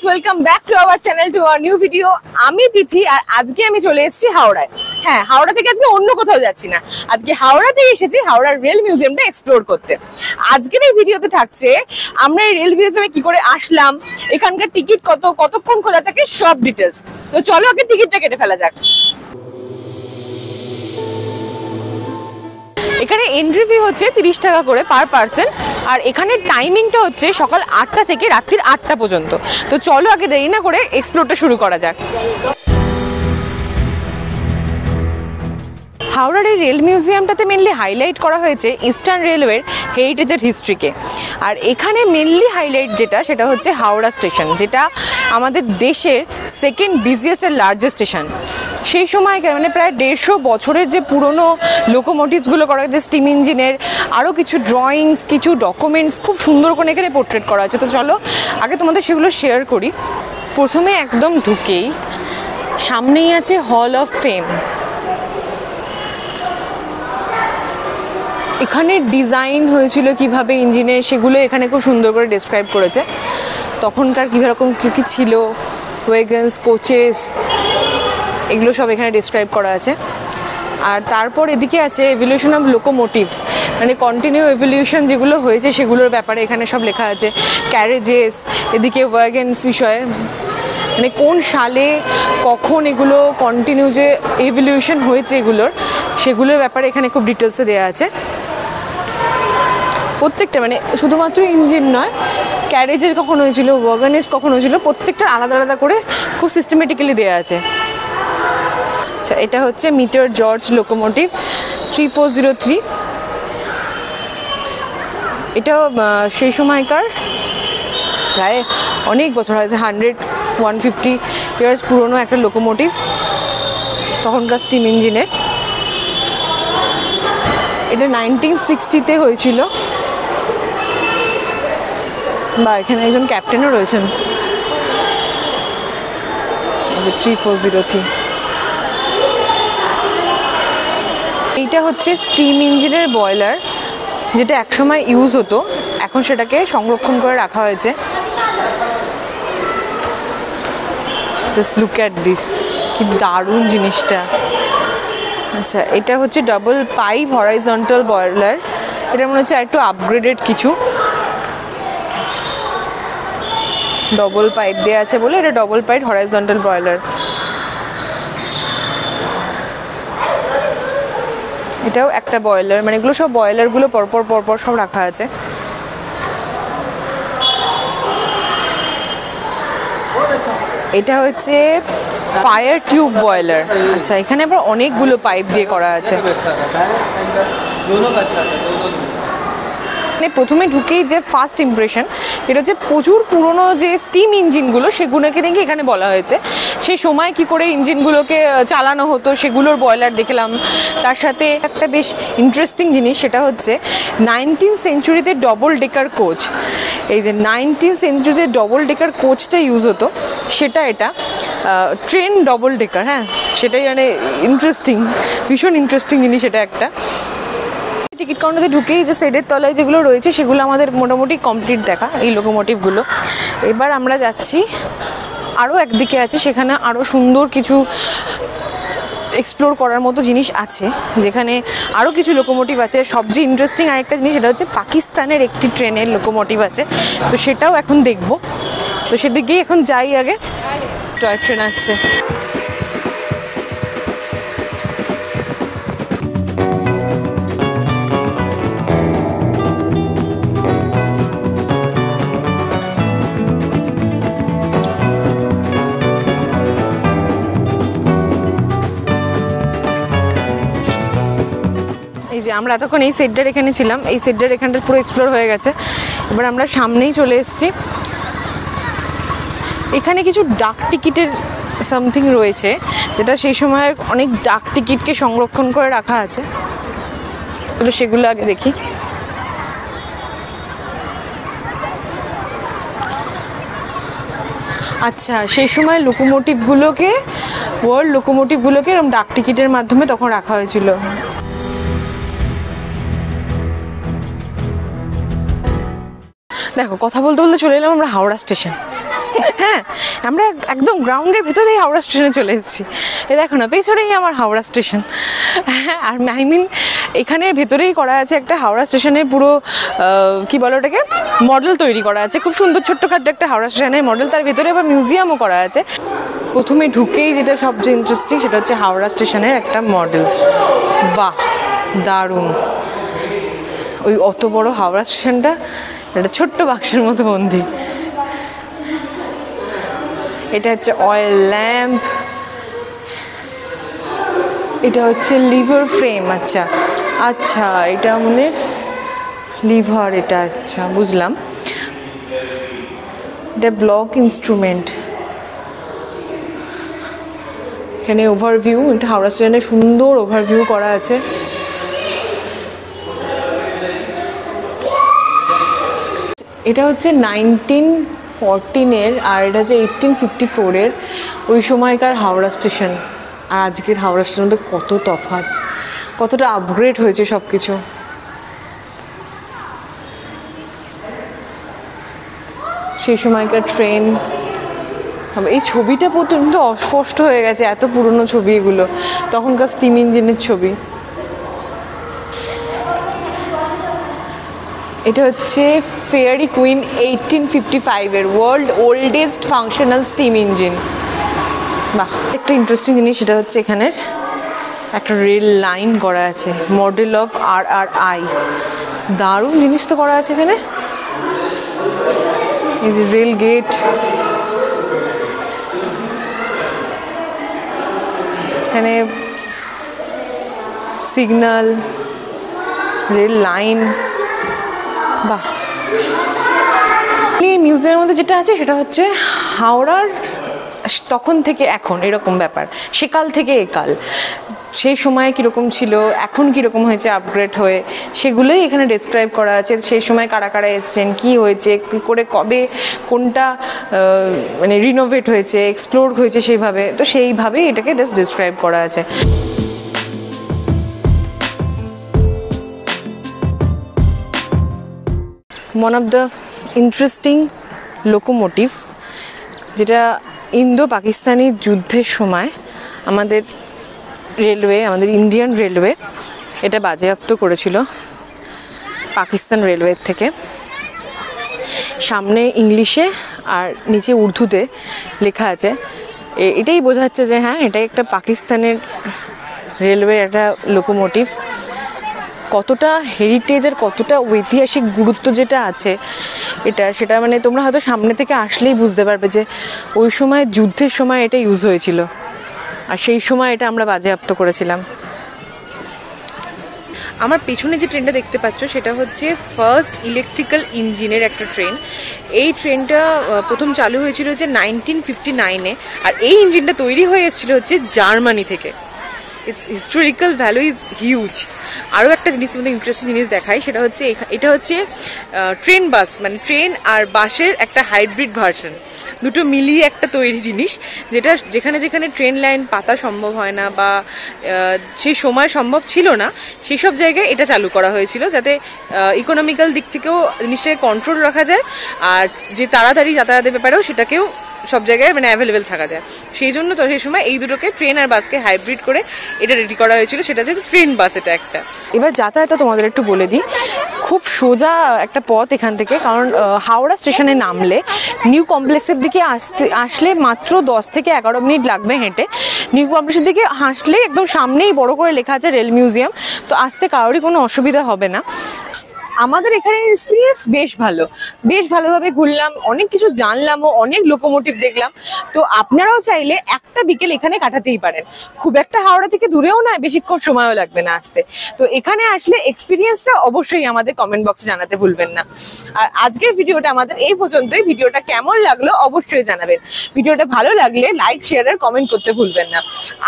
Viewers, welcome back to our channel, to our new video. আমি তিথি, আর আজকে আমি চলে এসেছি হাওড়ায়। হ্যাঁ, হাওড়া থেকে আজকে অন্য কোথাও যাচ্ছি না, আজকে হাওড়া থেকে এসেছি হাওড়ার রেল মিউজিয়ামটা এক্সপ্লোর করতে। আজকের এই ভিডিওতে থাকছে আমরা এই রেল মিউজিয়ামে কি করে আসলাম, এখানকার টিকিট কতক্ষণ খোলা থাকে, সব ডিটেলস। তো চলো আগে টিকিটটা কেটে ফেলা যাক। এখানে এন্ট্রি ফি হচ্ছে 30 টাকা করে পার পার্সন, আর এখানে টাইমিংটা হচ্ছে সকাল 8টা থেকে রাত্রির 8টা পর্যন্ত। তো চলো আগে দেরি না করে এক্সপ্লোরটা শুরু করা যাক। হাওড়ার এই রেল মিউজিয়ামটাতে মেনলি হাইলাইট করা হয়েছে ইস্টার্ন রেলওয়ের হেরিটেজের হিস্ট্রিকে। আর এখানে মেনলি হাইলাইট যেটা, সেটা হচ্ছে হাওড়া স্টেশন, যেটা আমাদের দেশের সেকেন্ড বিজিয়েস্ট আর লার্জেস্ট স্টেশন। সেই সময়কার মানে প্রায় 150 বছরের যে পুরনো লোকোমোটিভসগুলো করা হয়েছে স্টিম ইঞ্জিনের, আরও কিছু ড্রয়িংস, কিছু ডকুমেন্টস খুব সুন্দর করে এখানে পোর্ট্রেট করা আছে। তো চলো আগে তোমাদের সেগুলো শেয়ার করি। প্রথমে একদম ঢুকেই সামনেই আছে হল অফ ফেম। এখানে ডিজাইন হয়েছিল কিভাবে ইঞ্জিনের, সেগুলো এখানে খুব সুন্দর করে ডেসক্রাইব করেছে। তখনকার কীরকম কী কী ছিল, ওয়েগনস, কোচেস, এগুলো সব এখানে ডেসক্রাইব করা আছে। আর তারপর এদিকে আছে এভলিউশন অফ লোকোমোটিভস, মানে কন্টিনিউ এভলিউশন যেগুলো হয়েছে সেগুলোর ব্যাপারে এখানে সব লেখা আছে। ক্যারেজেস, এদিকে ওয়াগনস বিষয়ে, মানে কোন সালে কখন এগুলো কন্টিনিউ যে এভলিউশন হয়েছে এগুলোর, সেগুলোর ব্যাপারে এখানে খুব ডিটেলসে দেওয়া আছে। প্রত্যেকটা মানে শুধুমাত্র ইঞ্জিন নয়, ক্যারেজের কখন হয়েছিল, ওয়াগনেস কখন হয়েছিল, প্রত্যেকটা আলাদা আলাদা করে খুব সিস্টেমেটিক্যালি দেওয়া আছে। আচ্ছা, এটা হচ্ছে মিটার জর্জ লোকোমোটিভ 3403। এটা সেই সময়কার প্রায় অনেক বছর হয়েছে, 150 ইয়ার্স পুরনো একটা লোকোমোটিভ, তখনকার স্টিম ইঞ্জিনের। এটা 1960-তে হয়েছিল, বা এখানে একজন ক্যাপ্টেনও রয়েছেন। 3403। এইটা হচ্ছে স্টিম ইঞ্জিনের বয়লার, যেটা একসময় ইউজ হতো, এখন সেটাকে সংরক্ষণ করে রাখা হয়েছে। জাস্ট লুক অ্যাট দিস, কি দারুণ জিনিসটা। আচ্ছা, এটা হচ্ছে ডাবল পাইপ হরাইজন্টাল বয়লার। এটা মনে হচ্ছে একটু আপগ্রেডেড কিছু, ডবল পাইপ দেওয়া আছে বলে এটা ডবল পাইপ হরাইজন্টাল বয়লার। এটাও একটা বয়লার, মানে এগুলো সব বয়লারগুলো পরপর সব রাখা আছে। এটা হচ্ছে ফায়ার টিউব বয়লার। আচ্ছা, এখানে আবার অনেকগুলো পাইপ দিয়ে করা আছে। মানে প্রথমে ঢুকেই যে ফার্স্ট ইমপ্রেশন, এটা হচ্ছে প্রচুর পুরনো যে স্টিম ইঞ্জিনগুলো, সেগুলোকে নিয়ে এখানে বলা হয়েছে। সেই সময় কি করে ইঞ্জিনগুলোকে চালানো হতো সেগুলোর বয়লার দেখলাম। তার সাথে একটা বেশ ইন্টারেস্টিং জিনিস, সেটা হচ্ছে 19th সেঞ্চুরিতে ডবল ডেকার কোচ। এই যে 19th সেঞ্চুরিতে ডবল ডেকার কোচটা ইউজ হতো, সেটা এটা ট্রেন ডবল ডেকার। হ্যাঁ, সেটাই মানে ইন্টারেস্টিং, ভীষণ ইন্টারেস্টিং জিনিস এটা একটা। টিকিট কাউন্টারে ঢুকেই যে শেডের তলায় যেগুলো রয়েছে সেগুলো আমাদের মোটামুটি কমপ্লিট দেখা, এই লোকোমোটিভগুলো। এবার আমরা যাচ্ছি আরও একদিকে আছে, সেখানে আরও সুন্দর কিছু এক্সপ্লোর করার মতো জিনিস আছে, যেখানে আরও কিছু লোকোমোটিভ আছে। সবচেয়ে ইন্টারেস্টিং আরেকটা জিনিস, সেটা হচ্ছে পাকিস্তানের একটি ট্রেনের লোকোমোটিভ আছে, তো সেটাও এখন দেখবো। তো সেদিকেই এখন যাই আগে। টয় ট্রেন আসছে। এই যে আমরা এতক্ষণ এই সেটটার এখানে ছিলাম, এই সেটটার এখানটা পুরো এক্সপ্লোর হয়ে গেছে। এবার আমরা সামনেই চলে এসেছি। এখানে কিছু ডাক টিকিটের সামথিং রয়েছে, যেটা সেই সময় অনেক ডাক টিকিটকে সংরক্ষণ করে রাখা আছে। তাহলে সেগুলো আগে দেখি। আচ্ছা, সেই সময় ওয়ার্ল্ড লোকোমোটিভগুলোকে এরকম ডাক টিকিটের মাধ্যমে তখন রাখা হয়েছিল। দেখো, কথা বলতে বলতে চলে এলাম আমরা হাওড়া স্টেশন। হ্যাঁ, আমরা একদম গ্রাউন্ডের ভেতরেই হাওড়া স্টেশনে চলে এসেছি। এ দেখো না, পেছনেই আমার হাওড়া স্টেশন। আর আই মিন এখানের ভেতরেই করা আছে একটা হাওড়া স্টেশনের পুরো কি বলো ওটাকে, মডেল তৈরি করা আছে। খুব সুন্দর ছোট্টখাট্ট একটা হাওড়া স্টেশনের মডেল, তার ভেতরে আবার মিউজিয়ামও করা আছে। প্রথমে ঢুকেই যেটা সবচেয়ে ইন্টারেস্টিং সেটা হচ্ছে হাওড়া স্টেশনের একটা মডেল। বাহ, দারুণ! ওই অত বড় হাওড়া স্টেশনটা একটা ছোট্ট বাক্সের মতো বন্দি। এটা হচ্ছে অয়েল ল্যাম্প, এটা হচ্ছে লিভার ফ্রেম। আচ্ছা আচ্ছা, এটা মানে লিভার, এটা আচ্ছা বুঝলাম। এটা ব্লক ইনস্ট্রুমেন্ট। এখানে ওভারভিউ, এটা হাওড়া স্টেশনে সুন্দর ওভারভিউ করা আছে। এটা হচ্ছে 1914-এর আর এটা হচ্ছে 1854-এর ওই সময়কার হাওড়া স্টেশন। আর আজকের হাওড়া স্টেশনের মধ্যে কত তফাৎ, কতটা আপগ্রেড হয়েছে সব কিছু। সেই সময়কার ট্রেন। এই ছবিটা পর্যন্ত অস্পষ্ট হয়ে গেছে, এত পুরনো ছবি এগুলো, তখনকার স্টিম ইঞ্জিনের ছবি। এটা হচ্ছে ফেয়ারি কুইন 1855-এর world oldest functional steam engine. বাহ, একটা ইন্টারেস্টিং জিনিস সেটা হচ্ছে এখানের একটা রেল লাইন করা আছে, মডেল অফ RRI। দারুণ জিনিস তো করা আছে এখানে। এই যে রেল গেট, এখানে সিগন্যাল, রেল লাইন। বাহ, এই মিউজিয়ামের মধ্যে যেটা আছে সেটা হচ্ছে হাওড়ার তখন থেকে এখন এরকম ব্যাপার, সেকাল থেকে একাল, সেই সময় কীরকম ছিল, এখন কীরকম হয়েছে আপগ্রেড হয়ে, সেগুলোই এখানে ডেসক্রাইব করা আছে। সেই সময় কারা কারা এসছেন, কী হয়েছে, কী করে, কবে কোনটা মানে রিনোভেট হয়েছে, এক্সপ্লোর হয়েছে সেইভাবে, তো সেইভাবেই এটাকে জাস্ট ডিসক্রাইব করা আছে। One of the interesting locomotive, যেটা ইন্দো পাকিস্তানি যুদ্ধের সময় আমাদের রেলওয়ে, আমাদের ইন্ডিয়ান রেলওয়ে এটা বাজেয়াপ্ত করেছিল পাকিস্তান রেলওয়ের থেকে। সামনে ইংলিশে আর নিচে উর্দুতে লেখা আছে, এটাই বোঝাচ্ছে যে হ্যাঁ, এটাই একটা পাকিস্তানের রেলওয়ে একটা লোকোমোটিভ। কতটা হেরিটেজের, কতটা ঐতিহাসিক গুরুত্ব যেটা আছে এটা, সেটা মানে তোমরা হয়তো সামনে থেকে আসলেই বুঝতে পারবে যে ওই সময় যুদ্ধের সময় এটা ইউজ হয়েছিল, আর সেই সময় এটা আমরা বাজেয়াপ্ত করেছিলাম। আমার পেছনে যে ট্রেনটা দেখতে পাচ্ছ সেটা হচ্ছে ফার্স্ট ইলেকট্রিক্যাল ইঞ্জিনের একটা ট্রেন। এই ট্রেনটা প্রথম চালু হয়েছিল হচ্ছে 1959-এ, আর এই ইঞ্জিনটা তৈরি হয়ে এসেছিলো হচ্ছে জার্মানি থেকে। It's historical value is huge. আরও একটা জিনিস মধ্যে ইন্টারেস্টিং জিনিস দেখাই, সেটা হচ্ছে এটা হচ্ছে ট্রেন বাস, মানে ট্রেন আর বাসের একটা হাইব্রিড ভার্সন, দুটো মিলিয়ে একটা তৈরি জিনিস, যেটা যেখানে যেখানে ট্রেন লাইন পাতা সম্ভব হয় না বা সেই সময় সম্ভব ছিল না, সেই সব জায়গায় এটা চালু করা হয়েছিল, যাতে ইকোনমিক্যাল দিক থেকেও জিনিসটাকে কন্ট্রোল রাখা যায়, আর যে তাড়াতাড়ি যাতায়াতের ব্যাপারেও সেটাকেও সব জায়গায় মানে অ্যাভেলেবেল থাকা যায়। সেই জন্য তো সেই সময় এই দুটোকে, ট্রেন আর বাসকে হাইব্রিড করে এটা রেডি করা হয়েছিল, সেটা যেহেতু ট্রেন বাস এটা একটা। এবার যাতায়াতটা তোমাদের একটু বলে দিই, খুব সোজা একটা পথ এখান থেকে, কারণ হাওড়া স্টেশনে নামলে নিউ কমপ্লেক্সের দিকে আসলে মাত্র 10 থেকে 11 মিনিট লাগবে হেঁটে। নিউ কমপ্লেক্সের দিকে হাসলে একদম সামনেই বড় করে লেখা আছে রেল মিউজিয়াম, তো আসতে কারোরই কোনো অসুবিধা হবে না। আমাদের এখানে এক্সপিরিয়েন্স বেশ ভালো, বেশ ভালোভাবে ঘুরলাম, অনেক কিছু জানলামও, অনেক লোকোমোটিভ দেখলাম। তো আপনারাও চাইলে একটা বিকেল এখানে কাটাতেই পারেন, খুব একটা হাওড়া থেকে দূরেও নয়, বেশিক্ষণ সময়ও লাগবে না আসতে। তো এখানে আসলে এক্সপিরিয়েন্সটা অবশ্যই আমাদের কমেন্ট বক্সে জানাতে ভুলবেন না। আর আজকের ভিডিওটা আমাদের এই পর্যন্তই। ভিডিওটা কেমন লাগলো অবশ্যই জানাবেন। ভিডিওটা ভালো লাগলে লাইক, শেয়ার আর কমেন্ট করতে ভুলবেন না।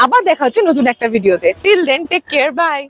আবার দেখা হচ্ছে নতুন একটা ভিডিওতে। Till then take care, by.